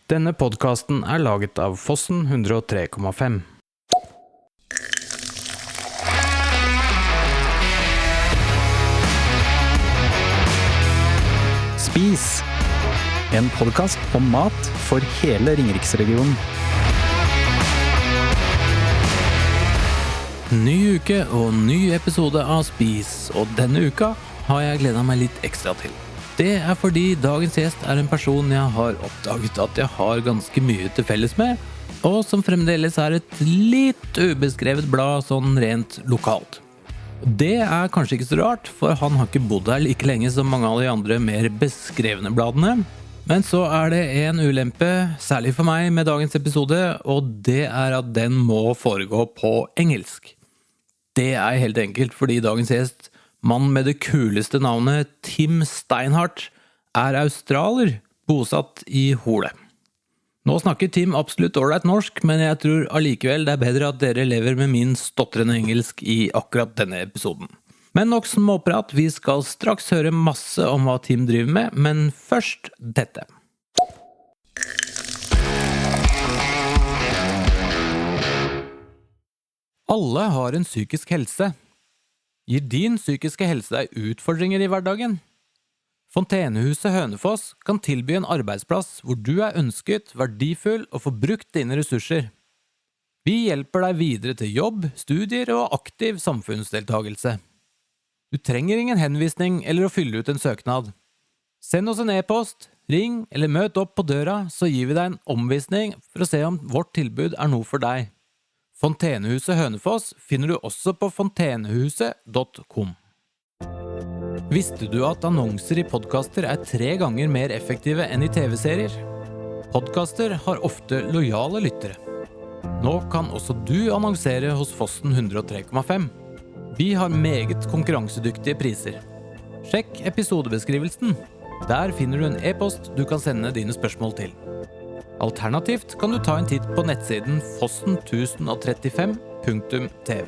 Denne podcasten laget av Fossen 103,5. Spis, en podcast om mat for hele Ringeriksregionen. Ny uke og ny episode av Spis, og denne uka har jeg gledet meg litt ekstra til. Det fordi dagens gjest en person jeg har oppdaget at jeg har ganske mye til felles med, og som fremdeles et litt ubeskrevet blad sånn rent lokalt. Det kanskje ikke så rart, for han har ikke bodd her like lenge som mange av de andre mer beskrevne bladene. Men så det en ulempe, særlig for meg med dagens episode, og det at den må foregå på engelsk. Det helt enkelt fordi dagens gjest, mann med det kuleste navnet Tim Steinhardt, australier, bosatt i Hole. Nå snakker Tim absolutt ålreit norsk, men jeg tror allikevel det bedre at dere lever med min stotrende engelsk i akkurat denne episoden. Men nok småprat, vi skal straks høre masse om hva Tim driver med, men først dette. Alle har en psykisk helse. Gir din psykiske helse deg utfordringer i hverdagen? Fontenehuset Hønefoss kan tilby en arbeidsplass hvor du ønsket, verdifull og får brukt dine ressurser. Vi hjelper deg videre til jobb, studier og aktiv samfunnsdeltagelse. Du trenger ingen henvisning eller å fylle ut en søknad. Send oss en e-post, ring eller møt opp på døra, så gir vi deg en omvisning for å se om vårt tilbud noe for deg. Fontenehuset Hønefoss finner du også på fontenehuset.com. Visste du at annonser i podcaster 3 ganger mer effektive enn i TV-serier? Podcaster har ofte lojale lyttere. Nå kan også du annonsere hos Fossen 103,5. Vi har meget konkurransedyktige priser. Sjekk episodebeskrivelsen. Der finner du en e-post du kan sende dine spørsmål til. Alternativt kan du ta en titt på nettsiden fossen1035.tv.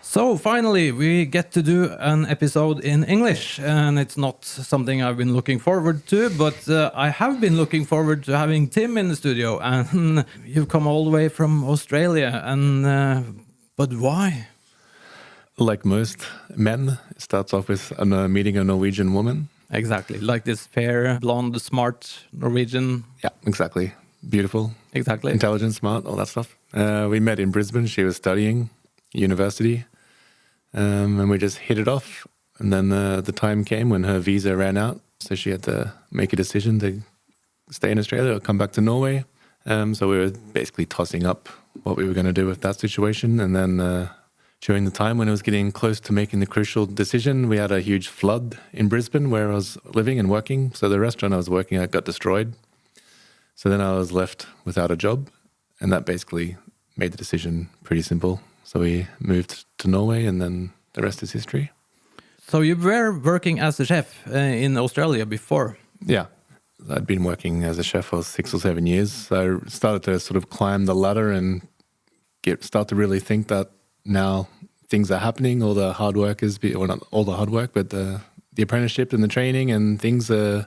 So finally we get to do an episode in English, and it's not something I've been looking forward to, but I have been looking forward to having Tim in the studio, and you've come all the way from Australia, and but why? Like most men, it starts off with meeting a Norwegian woman. Exactly, like this fair, blonde, smart Norwegian. Yeah, exactly. Beautiful. Exactly. Intelligent, smart, all that stuff. We met in Brisbane. She was studying university, and we just hit it off. And then the time came when her visa ran out, so she had to make a decision to stay in Australia or come back to Norway. So we were basically tossing up what we were going to do with that situation, and then during the time when I was getting close to making the crucial decision, we had a huge flood in Brisbane where I was living and working. So the restaurant I was working at got destroyed. So then I was left without a job, and that basically made the decision pretty simple. So we moved to Norway, and then the rest is history. So you were working as a chef in Australia before? Yeah. I'd been working as a chef for 6 or 7 years. So I started to sort of climb the ladder and start to really think that now things are happening, all the hard work or not all the hard work, but the apprenticeship and the training and things are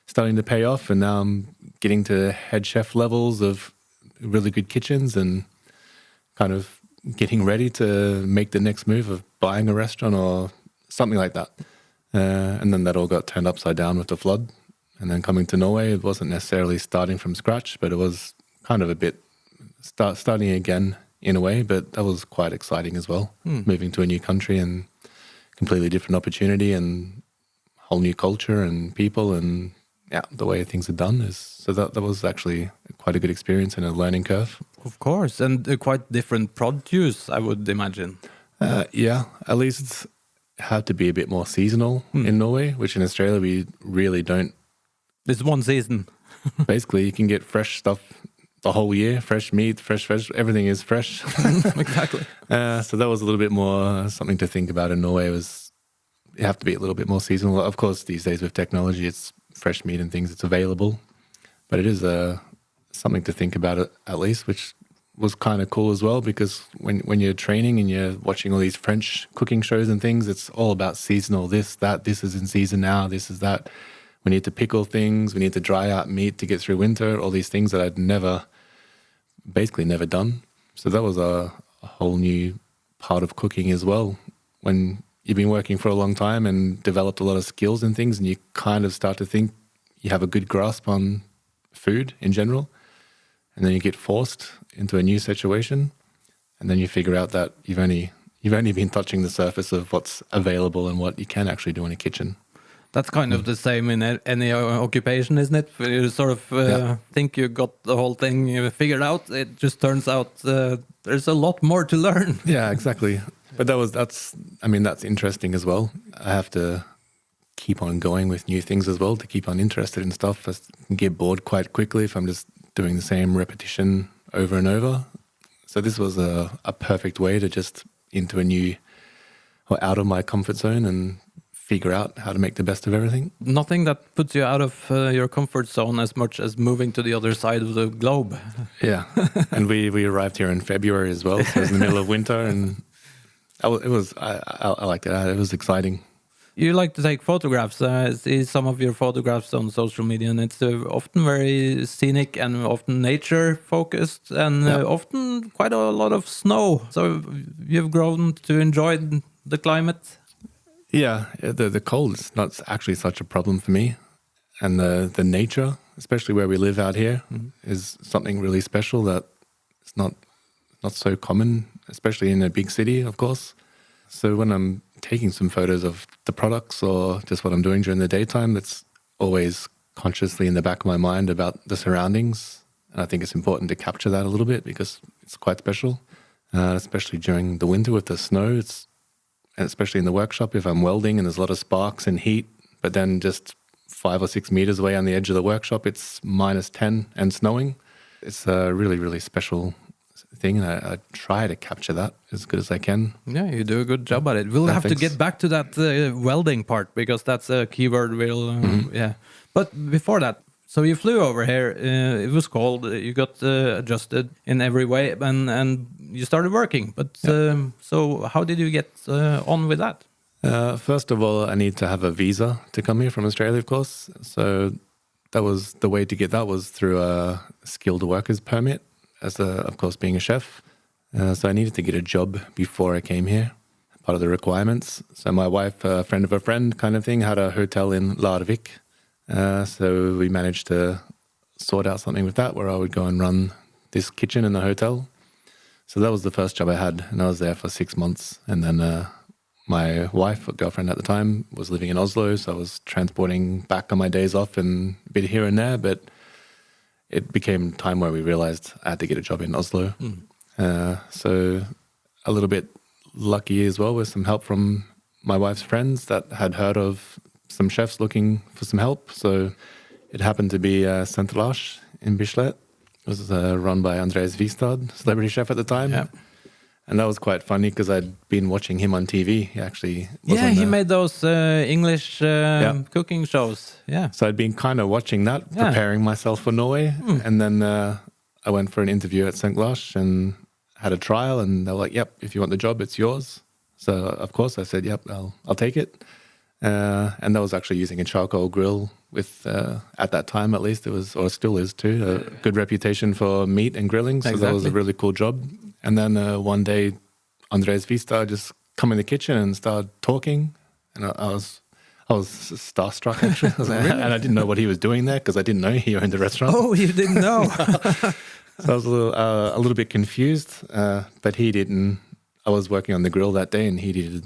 starting to pay off. And now I'm getting to head chef levels of really good kitchens and kind of getting ready to make the next move of buying a restaurant or something like that. And then that all got turned upside down with the flood. And then coming to Norway, it wasn't necessarily starting from scratch, but it was kind of a bit starting again in a way, but that was quite exciting as well. Moving to a new country and completely different opportunity and whole new culture and people and the way things are done so that was actually quite a good experience and a learning curve. Of course, and quite different produce, I would imagine. Yeah, at least have to be a bit more seasonal in Norway, which in Australia we really don't. It's one season. Basically, you can get fresh stuff the whole year, fresh meat, fresh veg, everything is fresh. Exactly. So that was a little bit more something to think about in Norway. You have to be a little bit more seasonal. Of course, these days with technology, it's fresh meat and things, it's available. But it is something to think about at least, which was kind of cool as well, because when you're training and you're watching all these French cooking shows and things, it's all about seasonal, this is in season now, this is that. We need to pickle things, we need to dry out meat to get through winter, all these things that I'd basically never done. So that was a whole new part of cooking as well. When you've been working for a long time and developed a lot of skills and things, and you kind of start to think you have a good grasp on food in general, and then you get forced into a new situation, and then you figure out that you've only been touching the surface of what's available and what you can actually do in a kitchen. That's kind of the same in any occupation, isn't it? You sort of think you got the whole thing figured out. It just turns out there's a lot more to learn. Yeah, exactly. But that's interesting as well. I have to keep on going with new things as well to keep on interested in stuff. I can get bored quite quickly if I'm just doing the same repetition over and over. So this was a perfect way to just into a new, or out of my comfort zone, and figure out how to make the best of everything. Nothing that puts you out of your comfort zone as much as moving to the other side of the globe. Yeah, and we arrived here in February as well, so it was in the middle of winter, and I liked it. It was exciting. You like to take photographs. I see some of your photographs on social media, and it's often very scenic and often nature focused, and often quite a lot of snow. So you've grown to enjoy the climate. Yeah, the cold is not actually such a problem for me, and the nature, especially where we live out here, is something really special that it's not so common, especially in a big city, of course. So when I'm taking some photos of the products or just what I'm doing during the daytime, that's always consciously in the back of my mind about the surroundings, and I think it's important to capture that a little bit because it's quite special, especially during the winter with the snow. And especially in the workshop, if I'm welding and there's a lot of sparks and heat, but then just 5 or 6 meters away on the edge of the workshop, it's -10 and snowing. It's a really, really special thing, and I try to capture that as good as I can. Yeah, you do a good job at it. We'll have to get back to that welding part, because that's a keyword. But before that, so you flew over here. It was cold. You got adjusted in every way, and you started working. But so how did you get on with that? First of all, I need to have a visa to come here from Australia, of course. So that was the way to get that, was through a skilled workers permit, of course, being a chef. So I needed to get a job before I came here, part of the requirements. So my wife, a friend of a friend kind of thing, had a hotel in Larvik. So we managed to sort out something with that, where I would go and run this kitchen in the hotel. So that was the first job I had, and I was there for 6 months. And then my wife, or girlfriend at the time, was living in Oslo, so I was transporting back on my days off and a bit here and there. But it became time where we realized I had to get a job in Oslo. So a little bit lucky as well, with some help from my wife's friends that had heard of some chefs looking for some help. So it happened to be Centralage in Bislett. It was run by Andreas Wistad, celebrity chef at the time. Yeah. And that was quite funny because I'd been watching him on TV. He actually was he made those English cooking shows. Yeah. So I'd been kind of watching that, preparing myself for Norway. And then I went for an interview at St. Lars and had a trial, and they were like, yep, if you want the job, it's yours. So of course I said, yep, I'll take it. And that was actually using a charcoal grill with, at that time at least, it was, or still is too, a good reputation for meat and grilling. So that was a really cool job. And then one day, Andreas Vista just come in the kitchen and started talking. And I was starstruck, actually. And I didn't know what he was doing there, because I didn't know he owned the restaurant. Oh, you didn't know? So I was a little bit confused, but he didn't. I was working on the grill that day, and he did.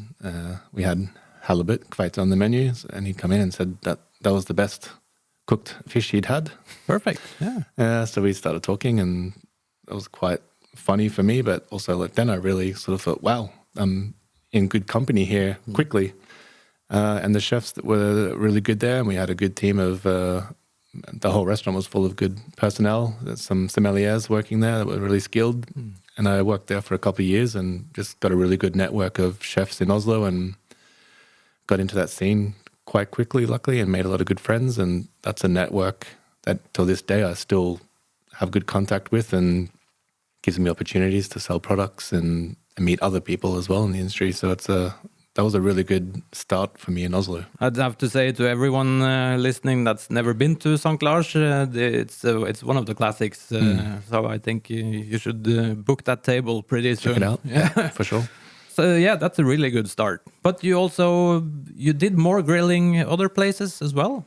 We had halibut quite on the menu, and he'd come in and said that was the best cooked fish he'd had. Perfect, yeah. So we started talking, and it was quite funny for me, but also then I really sort of thought, wow, I'm in good company here quickly. And the chefs that were really good there, and we had a good team of, the whole restaurant was full of good personnel. There's some sommeliers working there that were really skilled. And I worked there for a couple of years and just got a really good network of chefs in Oslo, and got into that scene quite quickly, luckily, and made a lot of good friends. And that's a network that till this day I still have good contact with and gives me opportunities to sell products and meet other people as well in the industry. So that was a really good start for me in Oslo. I'd have to say to everyone listening that's never been to St. Lars, it's one of the classics. So I think you should book that table pretty soon. Check it out. Yeah, for sure. So yeah, that's a really good start. But you did more grilling other places as well?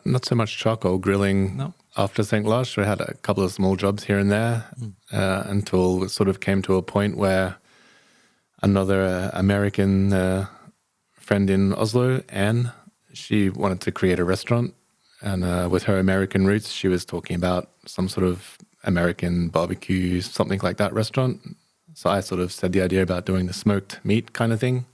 Not so much charcoal grilling. No. After St. Lars, we had a couple of small jobs here and there until it sort of came to a point where another American friend in Oslo, Anne, she wanted to create a restaurant. And with her American roots, she was talking about some sort of American barbecue, something like that restaurant. So I sort of said the idea about doing the smoked meat kind of thing.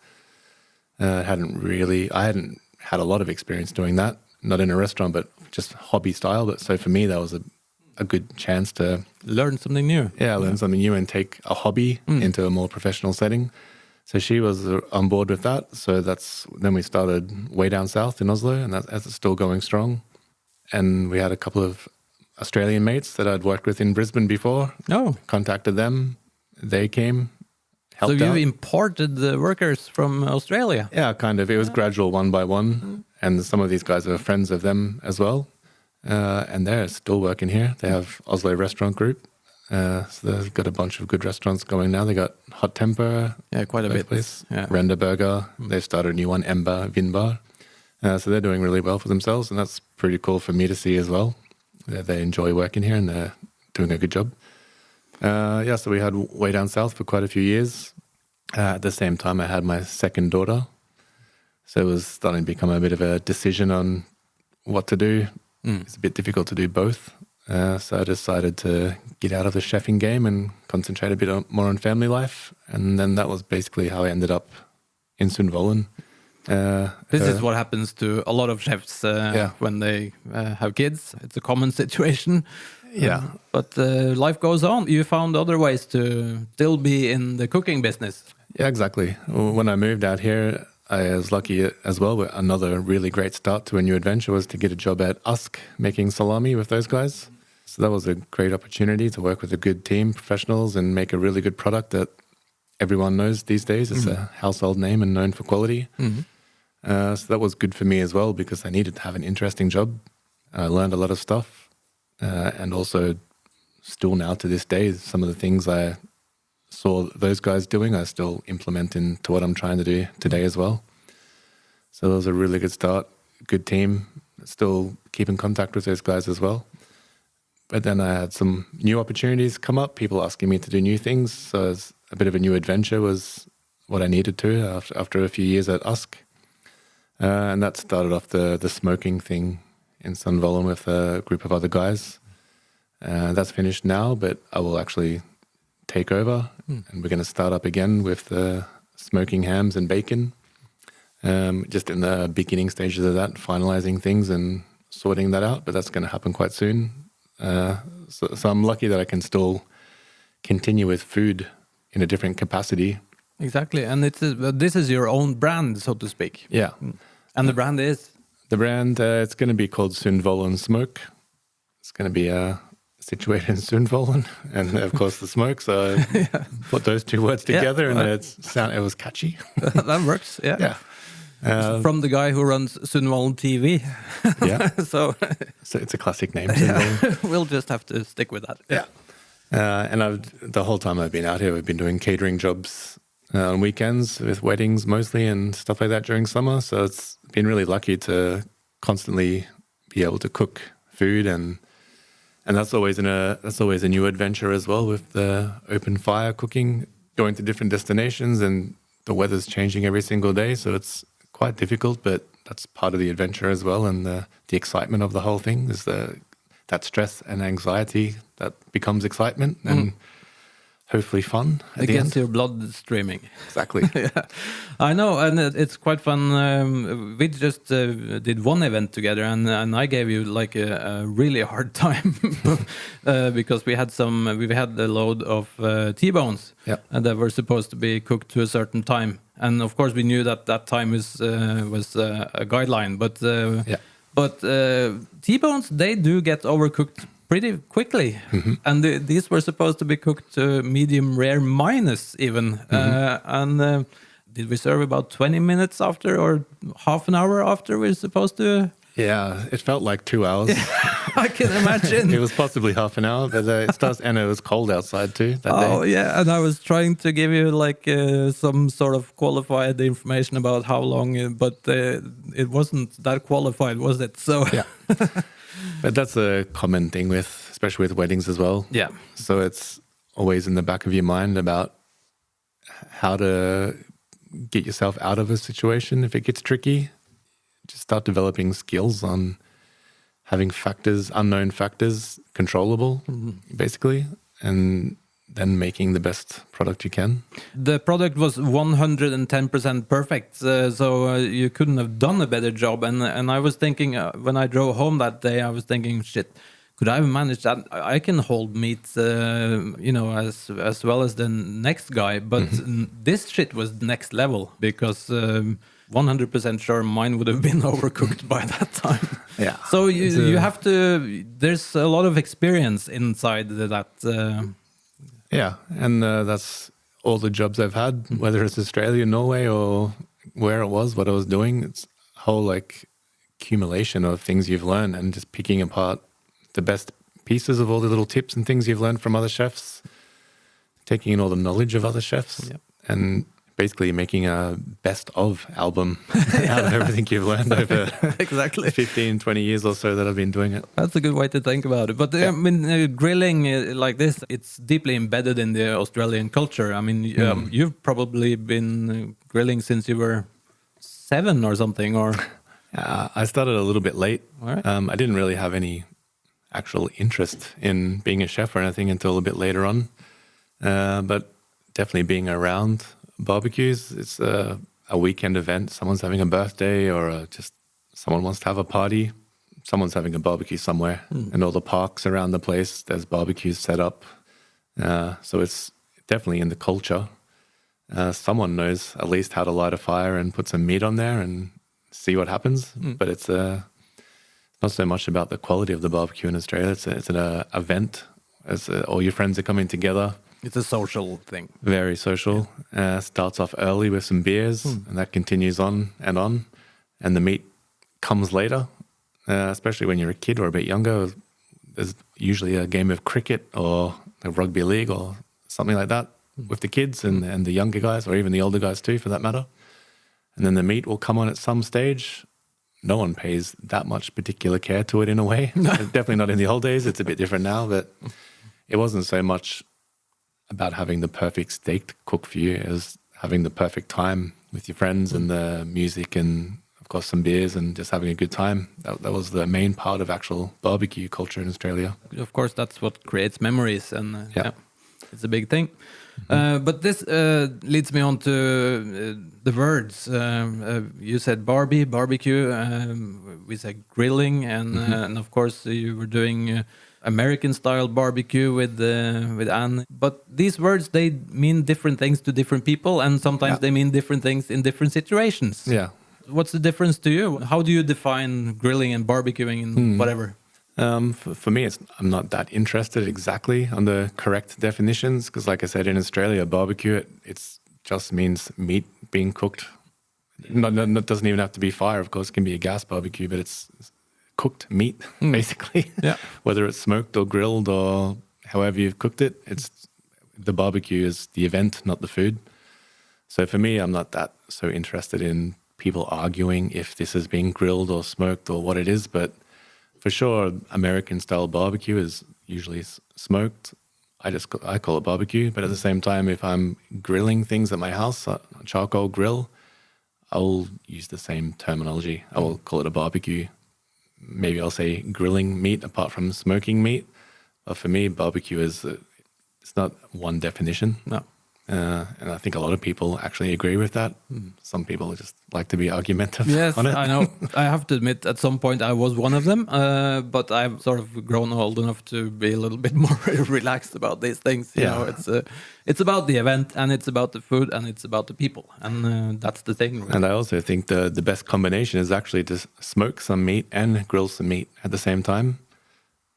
I hadn't had a lot of experience doing that, not in a restaurant, but just hobby style. But so for me, that was a good chance to learn something new. Yeah, learn something new and take a hobby into a more professional setting. So she was on board with that. So then we started way down south in Oslo, and that's still going strong. And we had a couple of Australian mates that I'd worked with in Brisbane before. Oh. Contacted them. They came, helped out. So you imported the workers from Australia? Yeah, kind of. It was gradual one by one. And some of these guys are friends of them as well. And they're still working here. They have Oslo Restaurant Group. So they've got a bunch of good restaurants going now. They got Hot Temper. Yeah, quite a bit. Place. Yeah. Render Burger. They've started a new one, Ember Vinbar. So they're doing really well for themselves. And that's pretty cool for me to see as well. They enjoy working here and they're doing a good job. So we had way down south for quite a few years. At the same time, I had my second daughter. So it was starting to become a bit of a decision on what to do. It's a bit difficult to do both. So I decided to get out of the chefing game and concentrate a bit more on family life. And then that was basically how I ended up in Sundvolden. This is what happens to a lot of chefs when they have kids. It's a common situation. Yeah. But life goes on. You found other ways to still be in the cooking business. Yeah, exactly. When I moved out here, I was lucky as well. Another really great start to a new adventure was to get a job at Usk making salami with those guys. So that was a great opportunity to work with a good team, professionals, and make a really good product that everyone knows these days. It's a household name and known for quality. So that was good for me as well because I needed to have an interesting job. I learned a lot of stuff. And also still now to this day, some of the things I saw those guys doing, I still implement into what I'm trying to do today as well. So that was a really good start, good team, still keep in contact with those guys as well. But then I had some new opportunities come up, people asking me to do new things. So it's a bit of a new adventure was what I needed to after a few years at Usk. And that started off the smoking thing in Sundvolden with a group of other guys. That's finished now, but I will actually take over and we're going to start up again with smoking hams and bacon. Just in the beginning stages of that, finalizing things and sorting that out, but that's going to happen quite soon. So I'm lucky that I can still continue with food in a different capacity. Exactly, and this is your own brand, so to speak. Yeah. And the brand is? The brand, it's going to be called Sundvolden Smoke. It's going to be situated in Sundvolden, and of course the smoke. So I put those two words together, and it was catchy. That works. Yeah. From the guy who runs Sundvolden TV. Yeah. So it's a classic name. We'll just have to stick with that. Yeah. And the whole time I've been out here, we've been doing catering jobs on weekends with weddings mostly and stuff like that during summer. So it's been really lucky to constantly be able to cook food, and that's always a new adventure as well with the open fire cooking, going to different destinations, and the weather's changing every single day. So it's quite difficult, but that's part of the adventure as well, and the excitement of the whole thing is that stress and anxiety that becomes excitement and hopefully fun. It gets your blood streaming. Exactly. Yeah, I know, and it's quite fun. We just did one event together, and I gave you like a really hard time because we had a load of T-bones that were supposed to be cooked to a certain time, and of course we knew that time was a guideline, but T-bones, they do get overcooked pretty quickly. And these were supposed to be cooked medium rare minus even. And did we serve about 20 minutes after or half an hour after we're supposed to? Yeah, it felt like 2 hours. I can imagine. It was possibly half an hour, but and it was cold outside too that day. Yeah, and I was trying to give you like some sort of qualified information about how long, but it wasn't that qualified, was it? So Yeah. But that's a common thing especially with weddings as well. Yeah. So it's always in the back of your mind about how to get yourself out of a situation if it gets tricky. Just start developing skills on having unknown factors, controllable, basically, and then making the best product you can. The product was 110% perfect, so you couldn't have done a better job. And I was thinking, when I drove home that day, I was thinking, shit, could I manage that? I can hold meat, as well as the next guy. But this shit was next level because 100% sure mine would have been overcooked by that time. Yeah. So you have to. There's a lot of experience inside that. Yeah, and that's all the jobs I've had, whether it's Australia, Norway, or where it was, what I was doing. It's a whole accumulation of things you've learned and just picking apart the best pieces of all the little tips and things you've learned from other chefs, taking in all the knowledge of other chefs, and basically making a best of album out of everything you've learned over exactly 15, 20 years or so that I've been doing it. That's a good way to think about it. But I mean, grilling like this, it's deeply embedded in the Australian culture. I mean, you've probably been grilling since you were 7 or something, or... I started a little bit late. All right. I didn't really have any actual interest in being a chef or anything until a bit later on. But definitely being around barbecues, it's a weekend event. Someone's having a birthday or just someone wants to have a party. Someone's having a barbecue somewhere. And all the parks around the place, there's barbecues set up. So it's definitely in the culture. Someone knows at least how to light a fire and put some meat on there and see what happens. But it's not so much about the quality of the barbecue in Australia. It's an event. All your friends are coming together. It's a social thing. Very social. Starts off early with some beers, and that continues on. And the meat comes later, especially when you're a kid or a bit younger. There's usually a game of cricket or a rugby league or something like that with the kids and the younger guys, or even the older guys too, for that matter. And then the meat will come on at some stage. No one pays that much particular care to it in a way. Definitely not in the old days. It's a bit different now, but it wasn't so much about having the perfect steak cooked for you. It was having the perfect time with your friends and the music and, of course, some beers and just having a good time. That was the main part of actual barbecue culture in Australia. Of course, that's what creates memories, and it's a big thing. But this leads me on to the words. You said barbecue. We said grilling, and of course you were doing American-style barbecue with Anne. But these words, they mean different things to different people, and sometimes they mean different things in different situations. Yeah. What's the difference to you? How do you define grilling and barbecuing and whatever? For me, I'm not that interested exactly on the correct definitions because, like I said, in Australia, barbecue, it just means meat being cooked. It doesn't even have to be fire, of course. It can be a gas barbecue, but it's cooked meat, basically. Yeah. Whether it's smoked or grilled or however you've cooked it, the barbecue is the event, not the food. So for me, I'm not that so interested in people arguing if this is being grilled or smoked or what it is, but for sure, American-style barbecue is usually smoked. I call it barbecue, but at the same time, if I'm grilling things at my house, a charcoal grill, I'll use the same terminology. I will call it a barbecue. Maybe I'll say grilling meat apart from smoking meat. But for me, barbecue it's not one definition. No. And I think a lot of people actually agree with that. Some people just like to be argumentative on it. I know. I have to admit, at some point I was one of them, but I've sort of grown old enough to be a little bit more relaxed about these things. You know, it's about the event, and it's about the food, and it's about the people, and that's the thing. Really. And I also think the best combination is actually to smoke some meat and grill some meat at the same time.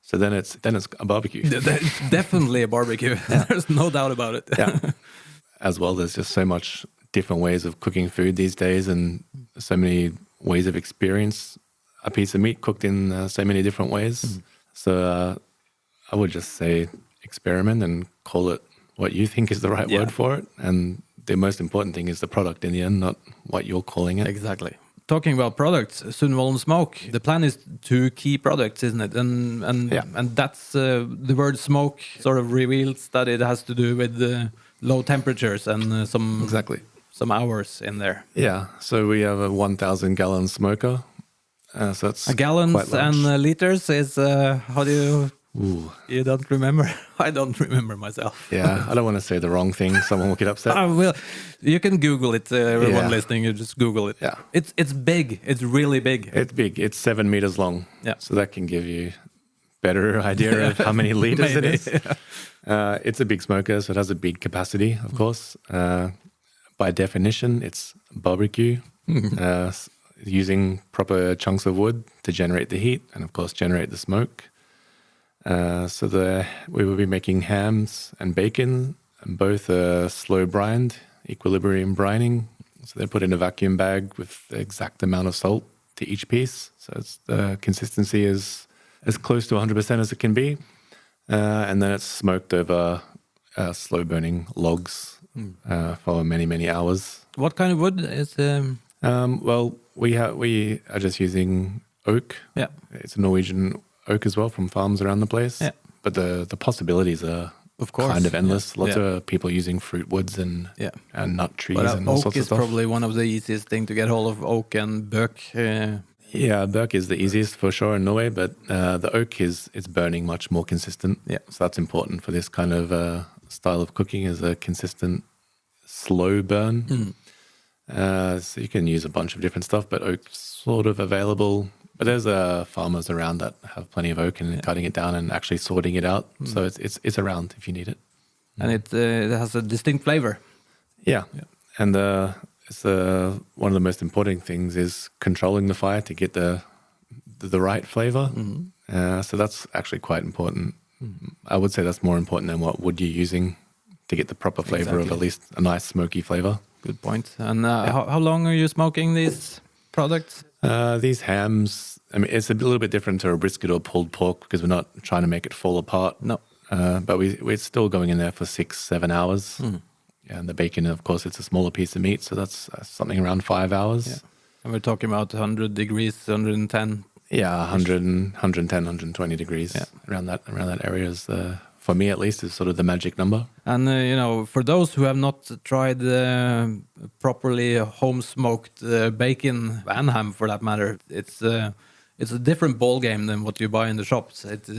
So then it's a barbecue. It's definitely a barbecue. There's no doubt about it. Yeah. As well, there's just so much different ways of cooking food these days, and so many ways of experience a piece of meat cooked in so many different ways. So I would just say experiment and call it what you think is the right word for it. And the most important thing is the product in the end, not what you're calling it. Exactly. Talking about products, Sundvolden Smoke, the plan is 2 key products, isn't it? And that's the word smoke sort of reveals that it has to do with low temperatures and some hours in there. Yeah, so we have a 1,000-gallon smoker. So it's gallons and liters is how do you? Ooh. You don't remember? I don't remember myself. Yeah, I don't want to say the wrong thing. Someone will get upset. Well, you can Google it. Everyone listening, you just Google it. Yeah, it's big. It's really big. It's big. It's 7 meters long. Yeah, so that can give you better idea of how many liters it is. It's a big smoker, so it has a big capacity, of course. By definition, it's barbecue, using proper chunks of wood to generate the heat and, of course, generate the smoke. So we will be making hams and bacon, and both slow brined, equilibrium brining. So they're put in a vacuum bag with the exact amount of salt to each piece. So the consistency is as close to 100% as it can be. And then it's smoked over slow burning logs for many, many hours. What kind of wood is? Well, we are just using oak. Yeah, it's a Norwegian oak as well from farms around the place. Yeah. But the possibilities are of course kind of endless. Lots of people using fruit woods and nut trees and all sorts of stuff. Oak is probably one of the easiest thing to get hold of. Oak and Bruk. Yeah, Bruk is the easiest for sure in Norway, but the oak it's burning much more consistent. Yeah, so that's important for this kind of style of cooking, is a consistent slow burn. So you can use a bunch of different stuff, but oak's sort of available. But there's farmers around that have plenty of oak and cutting it down and actually sorting it out. So it's around if you need it. And it has a distinct flavor. Yeah. And it's one of the most important things is controlling the fire to get the right flavor. So that's actually quite important. I would say that's more important than what wood you're using to get the proper flavor of at least a nice smoky flavor. Good point. And how long are you smoking these products? These hams, I mean, it's a little bit different to a brisket or pulled pork because we're not trying to make it fall apart. No. But we're still going in there for 6-7 hours. Yeah, and the bacon, of course, it's a smaller piece of meat, so that's something around 5 hours. Yeah. And we're talking about 100 degrees, 110? Yeah, 110, 120 degrees. Yeah. Around that area is, for me at least, is sort of the magic number. And, for those who have not tried properly home-smoked bacon and ham, for that matter, it's a different ball game than what you buy in the shops. It's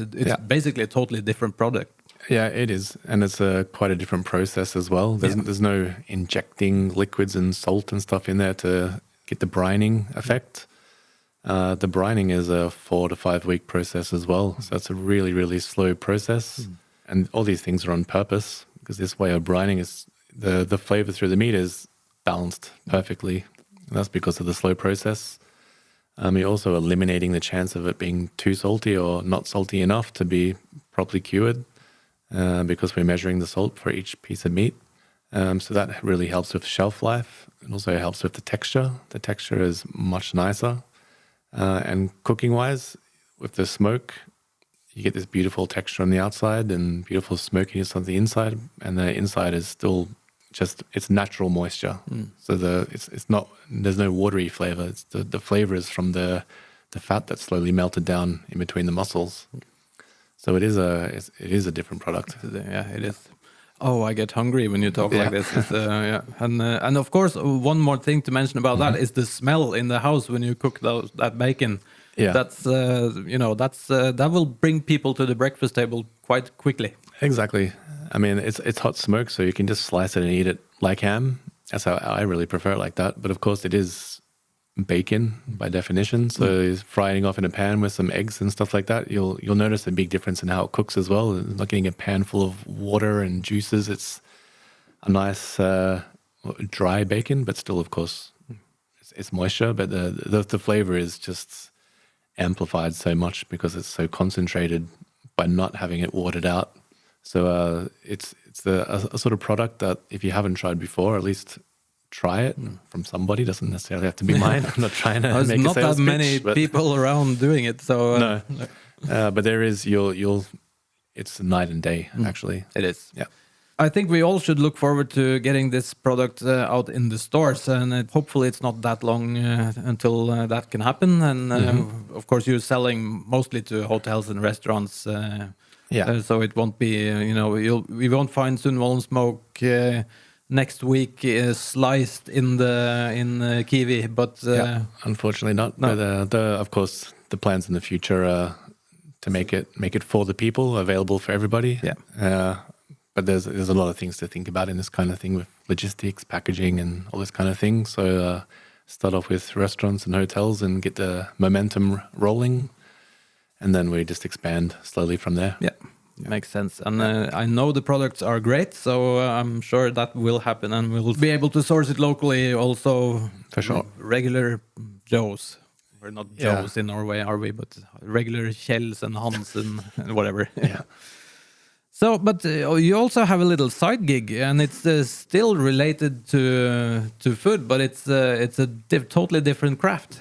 basically a totally different product. Yeah, it is. And it's quite a different process as well. There's no injecting liquids and salt and stuff in there to get the brining effect. The brining is a 4 to 5 week process as well. So it's a really, really slow process. And all these things are on purpose because this way of brining is the flavor through the meat is balanced perfectly. And that's because of the slow process. You're also eliminating the chance of it being too salty or not salty enough to be properly cured because we're measuring the salt for each piece of meat. So that really helps with shelf life. It also helps with the texture. The texture is much nicer. And cooking-wise, with the smoke, you get this beautiful texture on the outside and beautiful smokiness on the inside. And the inside is still it's natural moisture. So it's not, there's no watery flavor. It's the flavor is from the fat that's slowly melted down in between the muscles. So it is a different product. Yeah, it is. Oh, I get hungry when you talk like this. And of course, one more thing to mention about that is the smell in the house when you cook that bacon. Yeah, that's that will bring people to the breakfast table quite quickly. Exactly. I mean, it's hot smoke, so you can just slice it and eat it like ham. That's how I really prefer it, like that. But of course, it is bacon by definition. So frying off in a pan with some eggs and stuff like that, you'll notice a big difference in how it cooks as well. It's not getting a pan full of water and juices. It's a nice dry bacon, but still, of course, it's moisture. But the flavor is just amplified so much because it's so concentrated by not having it watered out. So it's a sort of product that if you haven't tried before, at least try it from somebody. Doesn't necessarily have to be mine. I'm not trying to There's make a not sales that many pitch, but people around doing it, so no. But there is it's night and day actually. it is. Yeah. I think we all should look forward to getting this product out in the stores, and hopefully it's not that long until that can happen. And of course, you're selling mostly to hotels and restaurants, so it won't be we won't find Sundvolden Smoke next week sliced in kiwi, but unfortunately not. No. But of course, the plans in the future are to make it for the people, available for everybody. Yeah. But there's a lot of things to think about in this kind of thing with logistics, packaging, and all this kind of thing. So start off with restaurants and hotels and get the momentum rolling, and then we just expand slowly from there. Yeah. Makes sense. And I know the products are great, so I'm sure that will happen, and we'll be able to source it locally also. For sure. Regular Joes. We're not Joes in Norway, are we? But regular Kjells and Hansen and whatever. Yeah. So, but you also have a little side gig, and it's still related to food, but it's a totally different craft.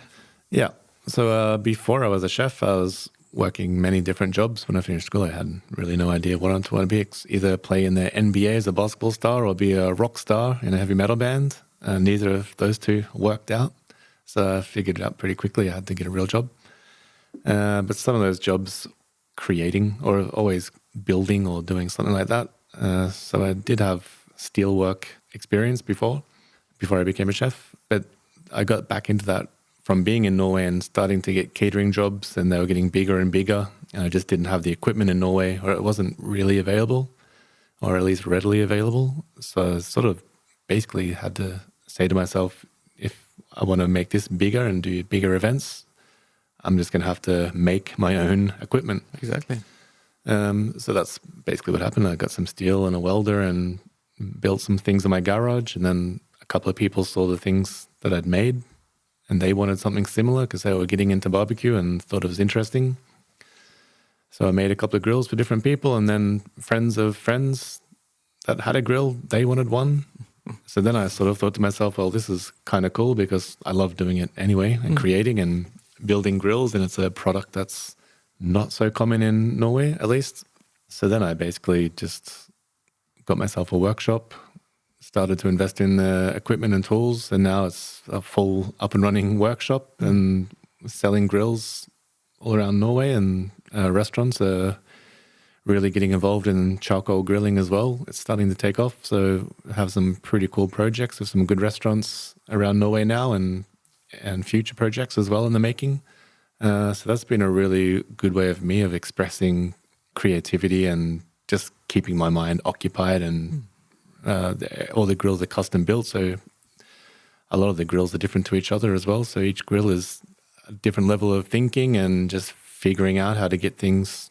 Yeah. So before I was a chef, I was working many different jobs. When I finished school, I had really no idea what I wanted to be. Either play in the NBA as a basketball star or be a rock star in a heavy metal band. Neither of those two worked out. So I figured it out pretty quickly. I had to get a real job. But some of those jobs, creating or always building or doing something like that. So I did have steelwork experience before I became a chef. But I got back into that from being in Norway and starting to get catering jobs, and they were getting bigger and bigger. And I just didn't have the equipment in Norway, or it wasn't really available, or at least readily available. So I sort of basically had to say to myself, if I want to make this bigger and do bigger events, I'm just going to have to make my own equipment. Exactly. So that's basically what happened. I got some steel and a welder and built some things in my garage. And then a couple of people saw the things that I'd made, and they wanted something similar because they were getting into barbecue and thought it was interesting. So I made a couple of grills for different people, and then friends of friends that had a grill, they wanted one. So then I sort of thought to myself, well, this is kind of cool because I love doing it anyway and creating and building grills, and it's a product that's not so common in Norway, at least. So then I basically just got myself a workshop, started to invest in equipment and tools, and now it's a full up and running workshop and selling grills all around Norway, and restaurants are really getting involved in charcoal grilling as well. It's starting to take off, so I have some pretty cool projects with some good restaurants around Norway now, and future projects as well in the making. So that's been a really good way of me of expressing creativity and just keeping my mind occupied. And all the grills are custom built, so a lot of the grills are different to each other as well. So each grill is a different level of thinking and just figuring out how to get things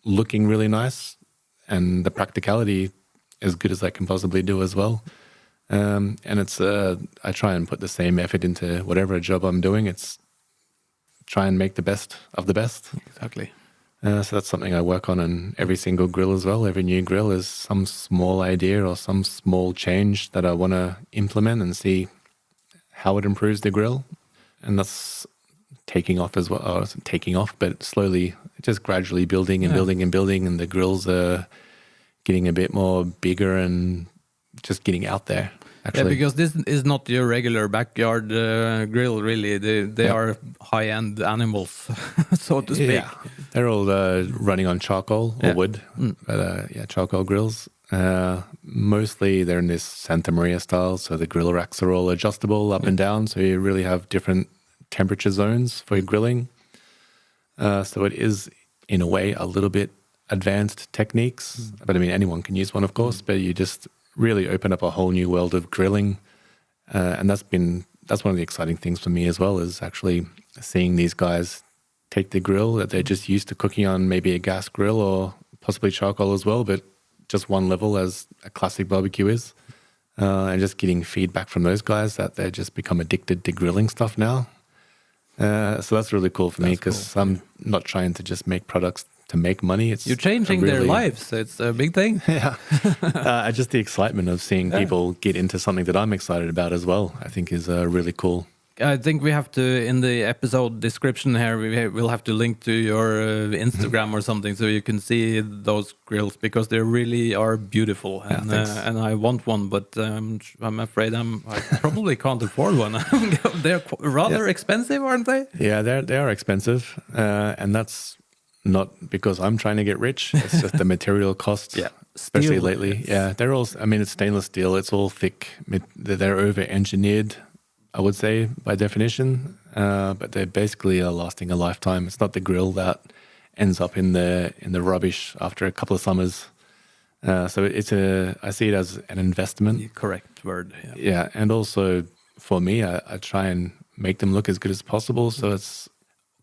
looking really nice and the practicality as good as I can possibly do as well. And it's I try and put the same effort into whatever job I'm doing. It's try and make the best of the best. Exactly. So that's something I work on every single grill as well. Every new grill is some small idea or some small change that I want to implement and see how it improves the grill. And that's taking off as well. Or taking off, but slowly, just gradually building and building and building. And the grills are getting a bit more bigger and just getting out there. Actually. Yeah, because this is not your regular backyard grill, really. They are high-end animals, so to speak. Yeah, they're all running on charcoal or wood, but charcoal grills. Mostly they're in this Santa Maria style, so the grill racks are all adjustable up and down, so you really have different temperature zones for your grilling. So it is, in a way, a little bit advanced techniques, but I mean, anyone can use one, of course, but you just really open up a whole new world of grilling. And that's one of the exciting things for me as well, is actually seeing these guys take the grill that they're just used to cooking on, maybe a gas grill or possibly charcoal as well, but just one level as a classic barbecue is. And just getting feedback from those guys that they just become addicted to grilling stuff now. So that's really cool for me, because I'm not trying to just make products to make money. It's You're changing their really- lives. It's a big thing. Yeah. Just the excitement of seeing people get into something that I'm excited about as well, I think is really cool. I think we have to, in the episode description here, we'll have to link to your Instagram or something so you can see those grills, because they really are beautiful. And, and I want one, but I'm afraid I probably can't afford one. They're rather expensive, aren't they? Yeah, they are expensive. And that's not because I'm trying to get rich. It's just the material costs, especially Steel, lately. yes. Yeah, they're all, I mean, it's stainless steel. It's all thick. They're over-engineered, I would say, by definition, but they're basically lasting a lifetime. It's not the grill that ends up in the rubbish after a couple of summers. So I see it as an investment. Correct word. Yeah, and also for me, I try and make them look as good as possible. So it's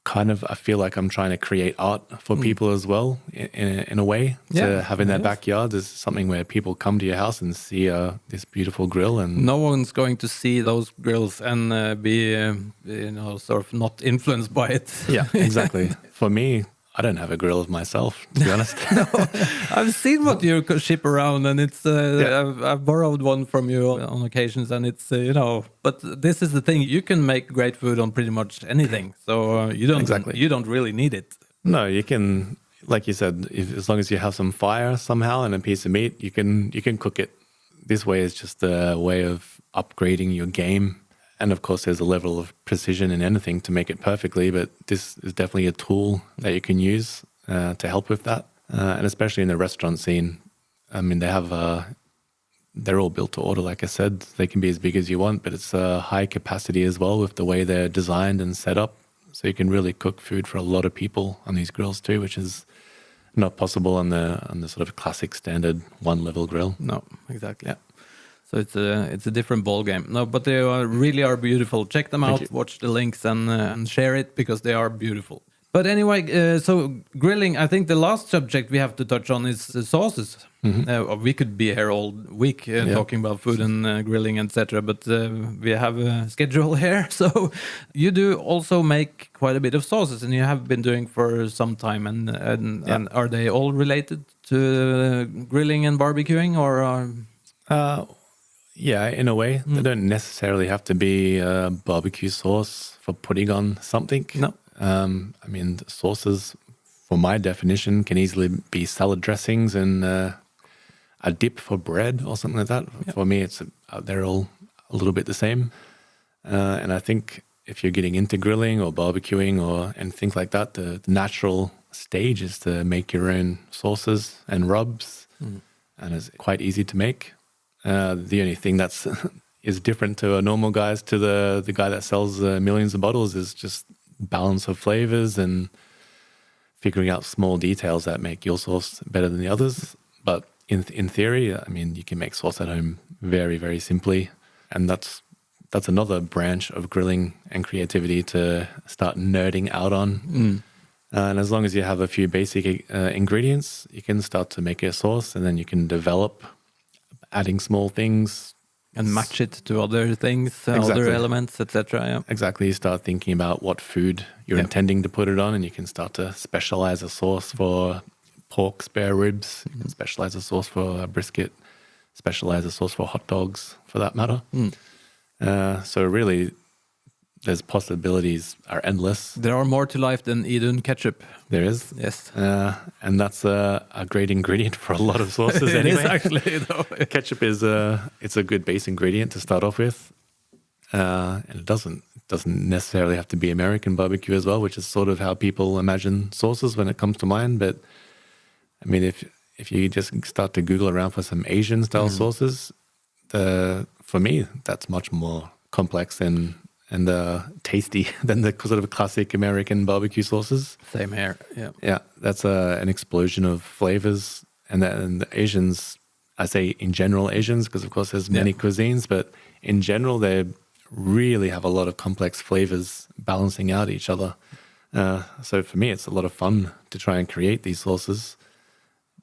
kind of, I feel like I'm trying to create art for people as well, in a way. To have in their backyard is something where people come to your house and see this beautiful grill, and No one's going to see those grills and be, sort of not influenced by it. yeah, exactly. For me, I don't have a grill of myself, to be honest. I've seen what you ship around, and it's I've borrowed one from you on occasions, and it's But this is the thing: you can make great food on pretty much anything, so you don't really need it. No, you can, like you said, as long as you have some fire somehow and a piece of meat, you can cook it. This way is just a way of upgrading your game. And of course, there's a level of precision in anything to make it perfectly, but this is definitely a tool that you can use to help with that. And especially in the restaurant scene, I mean, they're all built to order, like I said. They can be as big as you want, but it's high capacity as well with the way they're designed and set up. So you can really cook food for a lot of people on these grills too, which is not possible on the sort of classic standard one-level grill. No, exactly. Yeah. So it's a different ball game. No, but they really are beautiful. Check them out, watch the links, and share it, because they are beautiful. But anyway, so grilling, I think the last subject we have to touch on is sauces. We could be here all week talking about food and grilling, etc. But we have a schedule here. So you do also make quite a bit of sauces, and you have been doing for some time. And are they all related to grilling and barbecuing, or? Yeah, in a way. They don't necessarily have to be barbecue sauce for putting on something. No. I mean, sauces, for my definition, can easily be salad dressings and a dip for bread or something like that. Yep. For me, they're all a little bit the same. And I think if you're getting into grilling or barbecuing and things like that, the natural stage is to make your own sauces and rubs. And it's quite easy to make. The only thing that's is different to a normal guys to the guy that sells millions of bottles is just balance of flavors and figuring out small details that make your sauce better than the others. But in theory, I mean, you can make sauce at home very, very simply, and that's another branch of grilling and creativity to start nerding out on. And as long as you have a few basic ingredients, you can start to make a sauce, and then you can develop adding small things and match it to other things, Exactly. other elements, etc. Yeah. Exactly. You start thinking about what food you're intending to put it on, and you can start to specialize a sauce for pork spare ribs. You can specialize a sauce for a brisket, specialize a sauce for hot dogs, for that matter. So really, there's possibilities are endless. There are more to life than Idun ketchup. There is. Yes. And that's a great ingredient for a lot of sauces anyway. It is actually, though. Ketchup is it's a good base ingredient to start off with. And it doesn't necessarily have to be American barbecue as well, which is sort of how people imagine sauces when it comes to mind. But I mean, if you just start to Google around for some Asian style sauces, for me, that's much more complex and tasty than the sort of classic American barbecue sauces. Same here. Yeah. Yeah, that's an explosion of flavors. And the Asians, I say in general Asians, because of course there's many cuisines, but in general they really have a lot of complex flavors balancing out each other. So for me, it's a lot of fun to try and create these sauces.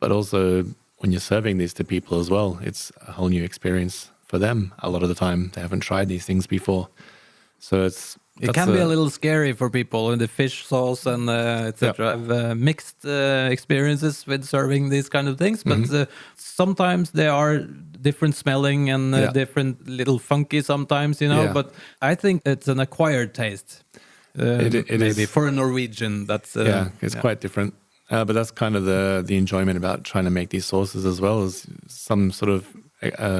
But also when you're serving these to people as well, it's a whole new experience for them. A lot of the time they haven't tried these things before. So it's It can be a little scary for people in the fish sauce and etc. I've mixed experiences with serving these kind of things, but sometimes they are different smelling and different, little funky sometimes, you know. But I think it's an acquired taste. It maybe is. For a Norwegian, that's it's quite different. But that's kind of the enjoyment about trying to make these sauces as well, as some sort of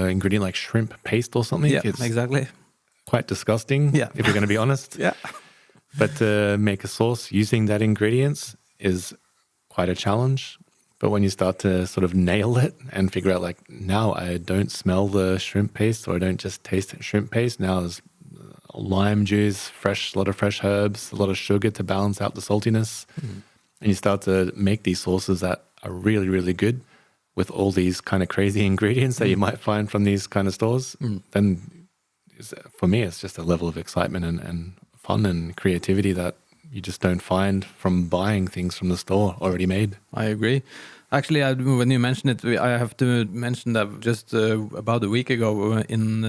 ingredient like shrimp paste or something. Yeah, exactly. Quite disgusting, if you're going to be honest. But to make a sauce using that ingredients is quite a challenge. But when you start to sort of nail it and figure out, like, now I don't smell the shrimp paste, or I don't just taste shrimp paste. Now there's lime juice, a lot of fresh herbs, a lot of sugar to balance out the saltiness. And you start to make these sauces that are really, really good with all these kind of crazy ingredients that you might find from these kind of stores. Then for me, it's just a level of excitement and fun and creativity that you just don't find from buying things from the store already made. I agree. Actually, when you mention it, I have to mention that just about a week ago in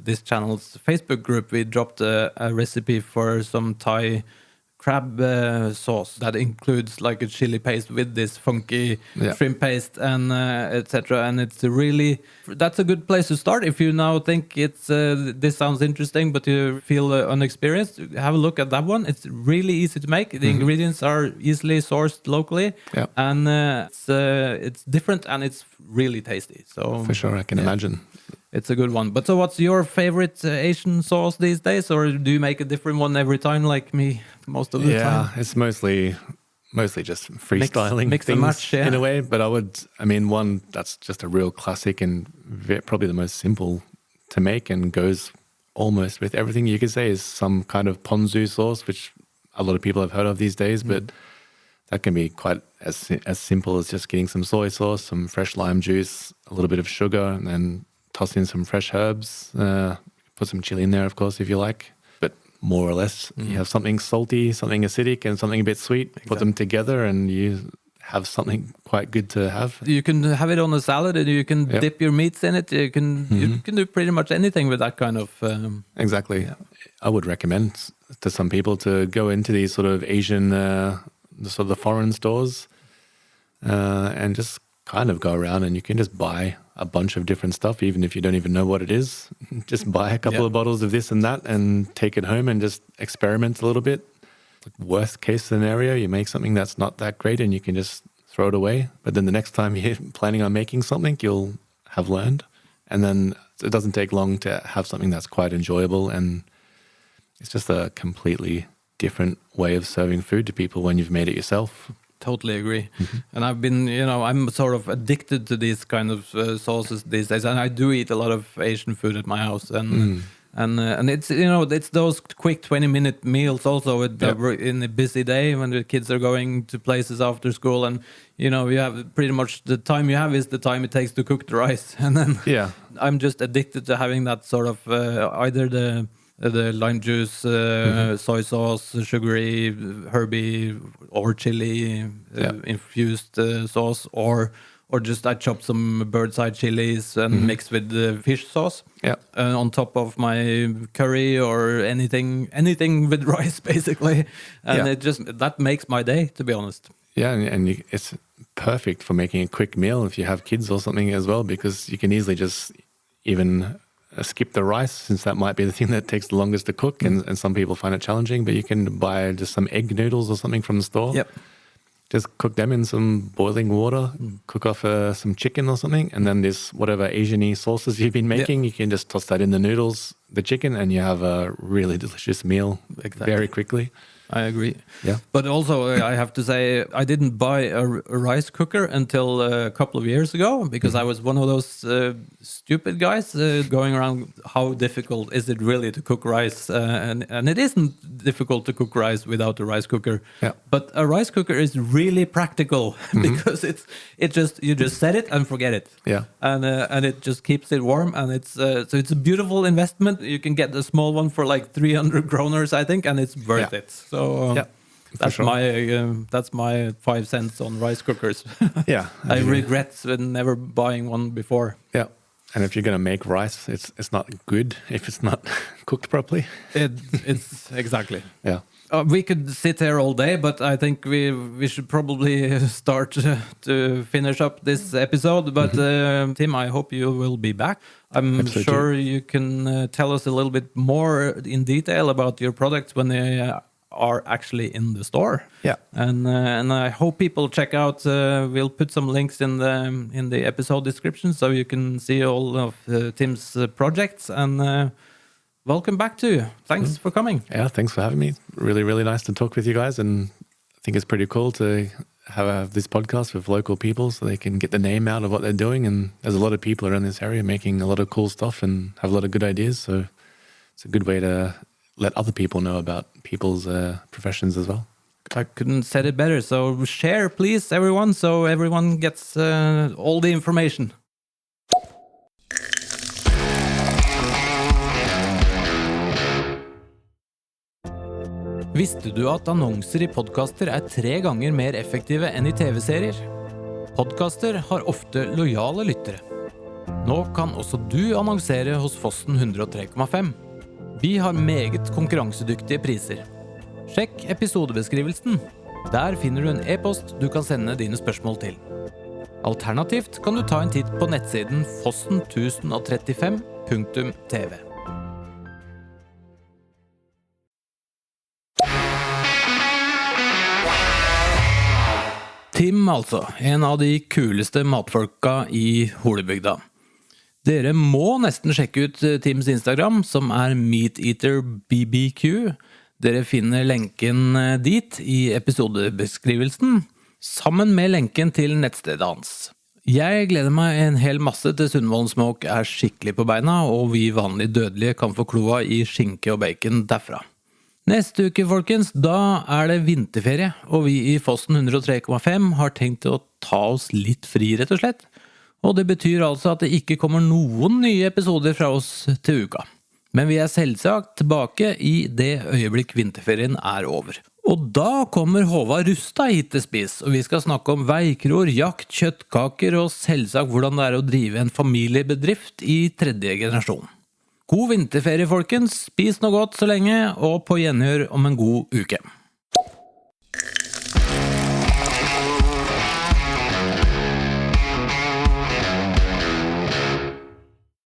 this channel's Facebook group, we dropped a recipe for some Thai crab sauce that includes like a chili paste with this funky shrimp paste and etc. And it's that's a good place to start. If you now think this sounds interesting, but you feel unexperienced, have a look at that one. It's really easy to make. The ingredients are easily sourced locally, and it's different and it's really tasty. So for sure, I can imagine. It's a good one. But so what's your favorite Asian sauce these days? Or do you make a different one every time like me most of the time? Yeah, it's mostly just freestyling mix things and match, in a way. But one that's just a real classic and probably the most simple to make and goes almost with everything you could say is some kind of ponzu sauce, which a lot of people have heard of these days. But that can be quite as simple as just getting some soy sauce, some fresh lime juice, a little bit of sugar, and then toss in some fresh herbs, put some chili in there, of course, if you like. But more or less, you have something salty, something acidic, and something a bit sweet. Exactly. Put them together and you have something quite good to have. You can have it on a salad and you can dip your meats in it. You can do pretty much anything with that kind of... Exactly. Yeah. I would recommend to some people to go into these sort of Asian, sort of the foreign stores and just kind of go around and you can just buy a bunch of different stuff, even if you don't even know what it is. Just buy a couple of bottles of this and that and take it home and just experiment a little bit. Worst case scenario, you make something that's not that great and you can just throw it away. But then the next time you're planning on making something, you'll have learned. And then it doesn't take long to have something that's quite enjoyable. And it's just a completely different way of serving food to people when you've made it yourself. Totally agree. And I've been, I'm sort of addicted to these kind of sauces these days. And I do eat a lot of Asian food at my house. And it's, it's those quick 20-minute meals also in a busy day when the kids are going to places after school. And, you have pretty much the time you have is the time it takes to cook the rice. And then I'm just addicted to having that sort of either the lime juice, soy sauce, sugary, herby, or chili infused sauce, or just I chop some bird's eye chilies and mix with the fish sauce on top of my curry or anything with rice, basically. And it just that makes my day, to be honest. Yeah, and it's perfect for making a quick meal if you have kids or something as well, because you can easily just even skip the rice, since that might be the thing that takes the longest to cook, and some people find it challenging. But you can buy just some egg noodles or something from the store. Just cook them in some boiling water, cook off some chicken or something, and then this whatever Asian-y sauces you've been making, you can just toss that in the noodles, the chicken, and you have a really delicious meal very quickly. I agree. Yeah. But also, I have to say, I didn't buy a rice cooker until a couple of years ago, because I was one of those stupid guys going around, how difficult is it really to cook rice? And it isn't difficult to cook rice without a rice cooker. Yeah. But a rice cooker is really practical because you just set it and forget it. Yeah. And it just keeps it warm, and so it's a beautiful investment. You can get the small one for like 300 kroners, I think, and it's worth it. So that's my 5 cents on rice cookers. I regret never buying one before. Yeah, And if you're going to make rice, it's not good if it's not cooked properly. It's exactly. Yeah. We could sit here all day, but I think we should probably start to finish up this episode. But Tim, I hope you will be back. I'm sure you can tell us a little bit more in detail about your products when they are actually in the store. Yeah. And I hope people check out. We'll put some links in the episode description so you can see all of Tim's projects. And welcome back to you. Thanks for coming. Yeah, thanks for having me. Really, really nice to talk with you guys. And I think it's pretty cool to have this podcast with local people so they can get the name out of what they're doing. And there's a lot of people around this area making a lot of cool stuff and have a lot of good ideas. So it's a good way to let other people know about people's professions as well. I couldn't said it better. So share, please, everyone, so everyone gets all the information. Visste du at annonser I podcaster 3 ganger mer effektive enn I TV-serier? Podcaster har ofte lojale lyttere. Nå kan også du annonsere hos Fossen 103,5. Vi har meget konkurransedyktige priser. Sjekk episodebeskrivelsen. Der finner du en e-post du kan sende dine spørsmål til. Alternativt kan du ta en titt på nettsiden fossen1035.tv. Tim altså, en av de kuleste matfolka I Holebygda. Dere må nesten sjekke ut Tims Instagram, som Meat Eater BBQ. Dere finner lenken dit I episodebeskrivelsen, sammen med lenken til nettstedet hans. Jeg gleder meg en hel masse til Sundvolden Smoke skikkelig på beina, og vi vanlige dødelige kan få kloa I skinke og bacon derfra. Neste uke, folkens, da det vinterferie, og vi I Fossen 103,5 har tenkt å ta oss litt fri, rett og slett. Og det betyr altså at det ikke kommer noen nye episoder fra oss til uka. Men vi selvsagt tilbake I det øyeblikk vinterferien over. Og da kommer Håvard Rustad hit til spis, og vi skal snakke om veikror, jakt, kjøttkaker og selvsagt hvordan det å drive en familiebedrift I 3. generasjon. God vinterferie, folkens. Spis noe godt så lenge, og på gjenhør om en god uke.